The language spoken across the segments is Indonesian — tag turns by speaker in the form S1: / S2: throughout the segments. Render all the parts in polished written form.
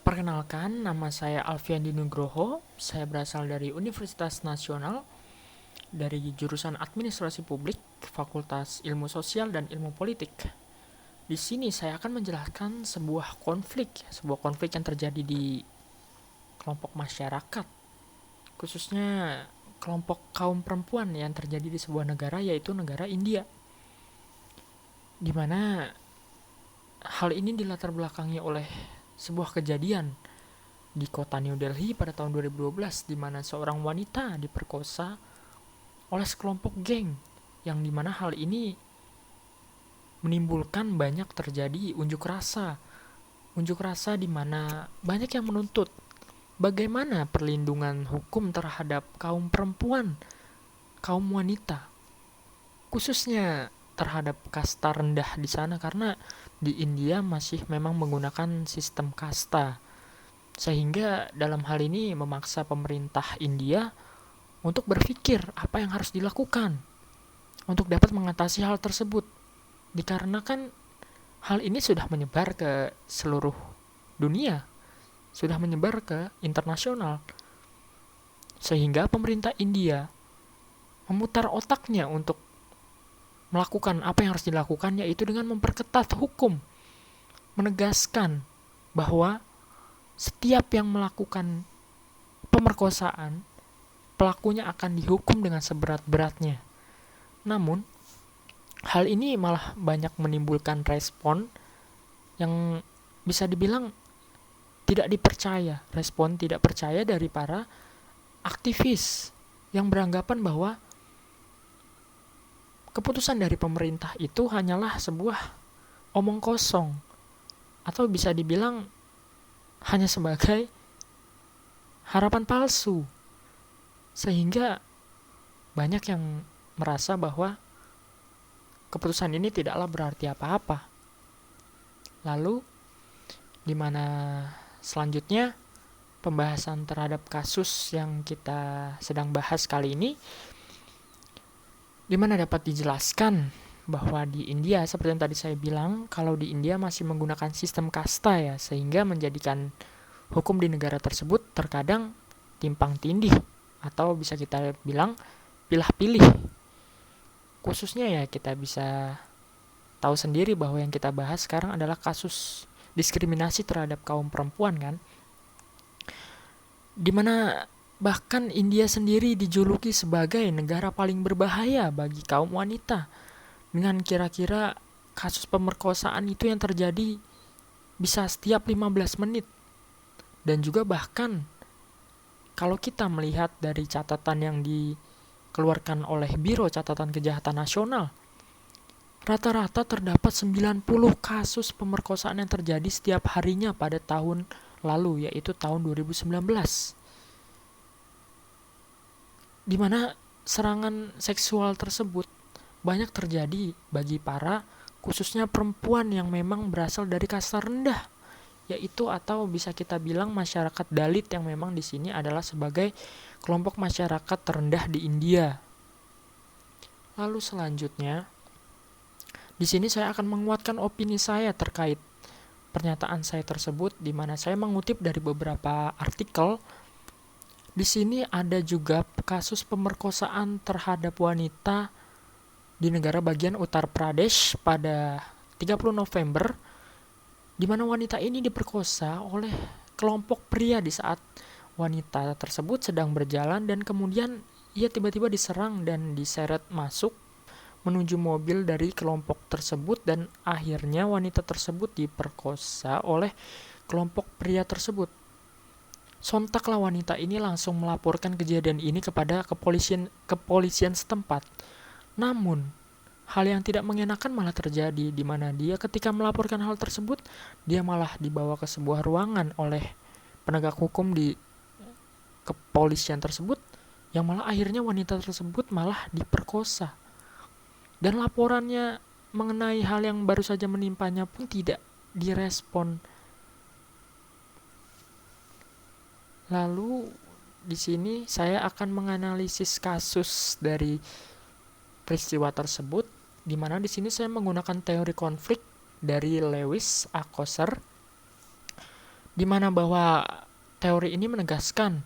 S1: Perkenalkan, nama saya Alfiandi Nugroho. Saya berasal dari Universitas Nasional, dari jurusan Administrasi Publik, Fakultas Ilmu Sosial dan Ilmu Politik. Di sini saya akan menjelaskan sebuah konflik yang terjadi di kelompok masyarakat, khususnya kelompok kaum perempuan yang terjadi di sebuah negara, yaitu negara India, di mana hal ini dilatar belakangi oleh sebuah kejadian di kota New Delhi pada tahun 2012, di mana seorang wanita diperkosa oleh sekelompok geng, yang dimana hal ini menimbulkan banyak terjadi unjuk rasa di mana banyak yang menuntut bagaimana perlindungan hukum terhadap kaum perempuan, kaum wanita, khususnya terhadap kasta rendah di sana, karena di India masih memang menggunakan sistem kasta, sehingga dalam hal ini memaksa pemerintah India untuk berpikir apa yang harus dilakukan untuk dapat mengatasi hal tersebut. Dikarenakan hal ini sudah menyebar ke seluruh dunia, sudah menyebar ke internasional, sehingga pemerintah India memutar otaknya untuk melakukan apa yang harus dilakukan, yaitu dengan memperketat hukum, menegaskan bahwa setiap yang melakukan pemerkosaan, pelakunya akan dihukum dengan seberat-beratnya. Namun, hal ini malah banyak menimbulkan respon yang bisa dibilang tidak dipercaya, respon tidak percaya dari para aktivis yang beranggapan bahwa keputusan dari pemerintah itu hanyalah sebuah omong kosong, atau bisa dibilang hanya sebagai harapan palsu, sehingga banyak yang merasa bahwa keputusan ini tidaklah berarti apa-apa. Lalu, di mana selanjutnya pembahasan terhadap kasus yang kita sedang bahas kali ini, di mana dapat dijelaskan bahwa di India, seperti yang tadi saya bilang, kalau di India masih menggunakan sistem kasta ya, sehingga menjadikan hukum di negara tersebut terkadang timpang tindih, atau bisa kita bilang pilah-pilih. Khususnya ya, kita bisa tahu sendiri bahwa yang kita bahas sekarang adalah kasus diskriminasi terhadap kaum perempuan kan, dimana bahkan India sendiri dijuluki sebagai negara paling berbahaya bagi kaum wanita, dengan kira-kira kasus pemerkosaan itu yang terjadi bisa setiap 15 menit. Dan juga bahkan kalau kita melihat dari catatan yang dikeluarkan oleh Biro Catatan Kejahatan Nasional, rata-rata terdapat 90 kasus pemerkosaan yang terjadi setiap harinya pada tahun lalu, yaitu tahun 2019. Di mana serangan seksual tersebut banyak terjadi bagi para, khususnya perempuan yang memang berasal dari kasta rendah, yaitu atau bisa kita bilang masyarakat Dalit, yang memang di sini adalah sebagai kelompok masyarakat terendah di India. Lalu selanjutnya, di sini saya akan menguatkan opini saya terkait pernyataan saya tersebut, di mana saya mengutip dari beberapa artikel. Di sini ada juga kasus pemerkosaan terhadap wanita di negara bagian Uttar Pradesh pada 30 November, di mana wanita ini diperkosa oleh kelompok pria di saat wanita tersebut sedang berjalan, dan kemudian ia tiba-tiba diserang dan diseret masuk menuju mobil dari kelompok tersebut, dan akhirnya wanita tersebut diperkosa oleh kelompok pria tersebut. Sontaklah wanita ini langsung melaporkan kejadian ini kepada kepolisian setempat. Namun, hal yang tidak mengenakan malah terjadi, di mana dia ketika melaporkan hal tersebut, dia malah dibawa ke sebuah ruangan oleh penegak hukum di kepolisian tersebut, yang malah akhirnya wanita tersebut malah diperkosa. Dan laporannya mengenai hal yang baru saja menimpanya pun tidak direspon. Lalu di sini saya akan menganalisis kasus dari peristiwa tersebut, di mana di sini saya menggunakan teori konflik dari Lewis A. Coser, di mana bahwa teori ini menegaskan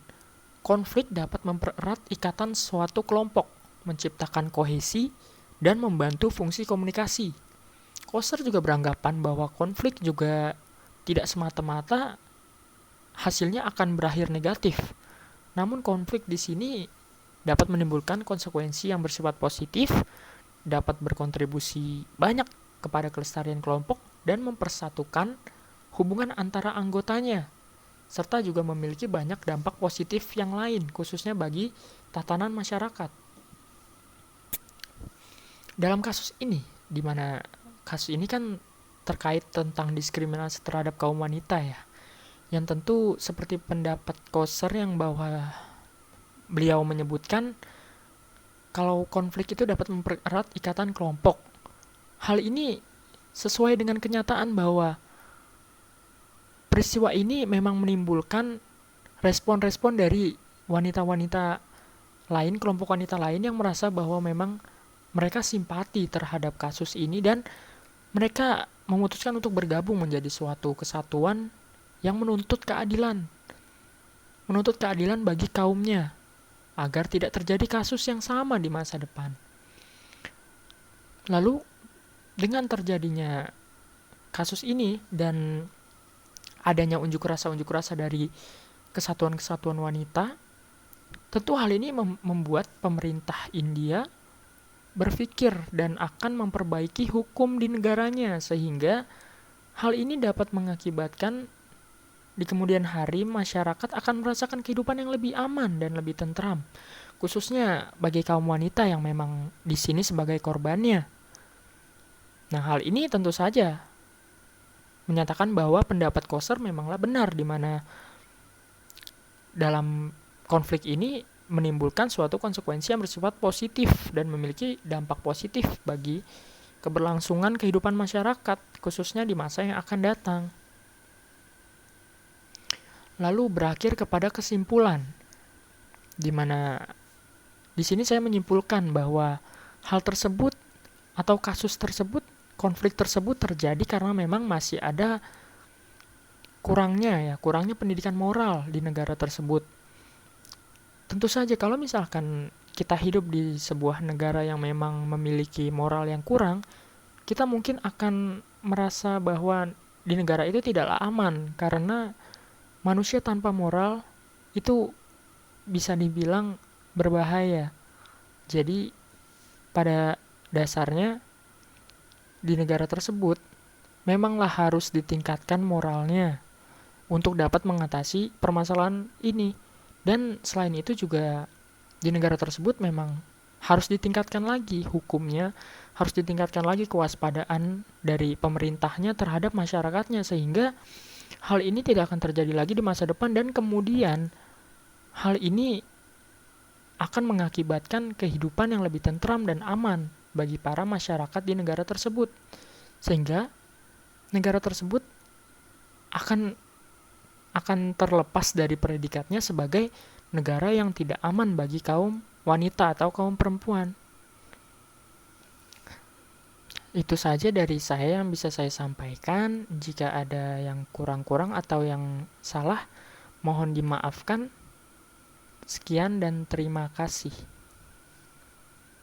S1: konflik dapat mempererat ikatan suatu kelompok, menciptakan kohesi, dan membantu fungsi komunikasi. Koster juga beranggapan bahwa konflik juga tidak semata-mata hasilnya akan berakhir negatif. Namun konflik di sini dapat menimbulkan konsekuensi yang bersifat positif, dapat berkontribusi banyak kepada kelestarian kelompok dan mempersatukan hubungan antara anggotanya, serta juga memiliki banyak dampak positif yang lain, khususnya bagi tatanan masyarakat. Dalam kasus ini, di mana kasus ini kan terkait tentang diskriminasi terhadap kaum wanita ya, yang tentu seperti pendapat Koser yang bahwa beliau menyebutkan kalau konflik itu dapat mempererat ikatan kelompok. Hal ini sesuai dengan kenyataan bahwa peristiwa ini memang menimbulkan respon-respon dari wanita-wanita lain, kelompok wanita lain yang merasa bahwa memang mereka simpati terhadap kasus ini dan mereka memutuskan untuk bergabung menjadi suatu kesatuan yang menuntut keadilan. Menuntut keadilan bagi kaumnya agar tidak terjadi kasus yang sama di masa depan. Lalu dengan terjadinya kasus ini dan adanya unjuk rasa dari kesatuan-kesatuan wanita, tentu hal ini membuat pemerintah India berpikir dan akan memperbaiki hukum di negaranya sehingga hal ini dapat mengakibatkan di kemudian hari masyarakat akan merasakan kehidupan yang lebih aman dan lebih tentram, khususnya bagi kaum wanita yang memang di sini sebagai korbannya. Nah, hal ini tentu saja menyatakan bahwa pendapat Koser memanglah benar, di mana dalam konflik ini menimbulkan suatu konsekuensi yang bersifat positif dan memiliki dampak positif bagi keberlangsungan kehidupan masyarakat, khususnya di masa yang akan datang. Lalu berakhir kepada kesimpulan, di mana di sini saya menyimpulkan bahwa hal tersebut atau kasus tersebut, konflik tersebut terjadi karena memang masih ada kurangnya pendidikan moral di negara tersebut. Tentu saja kalau misalkan kita hidup di sebuah negara yang memang memiliki moral yang kurang, kita mungkin akan merasa bahwa di negara itu tidaklah aman karena manusia tanpa moral itu bisa dibilang berbahaya. Jadi pada dasarnya di negara tersebut memanglah harus ditingkatkan moralnya untuk dapat mengatasi permasalahan ini. Dan selain itu juga di negara tersebut memang harus ditingkatkan lagi hukumnya, harus ditingkatkan lagi kewaspadaan dari pemerintahnya terhadap masyarakatnya sehingga hal ini tidak akan terjadi lagi di masa depan dan kemudian hal ini akan mengakibatkan kehidupan yang lebih tentram dan aman bagi para masyarakat di negara tersebut. Sehingga negara tersebut akan terlepas dari predikatnya sebagai negara yang tidak aman bagi kaum wanita atau kaum perempuan. Itu saja dari saya yang bisa saya sampaikan. Jika ada yang kurang-kurang atau yang salah, mohon dimaafkan. Sekian dan terima kasih.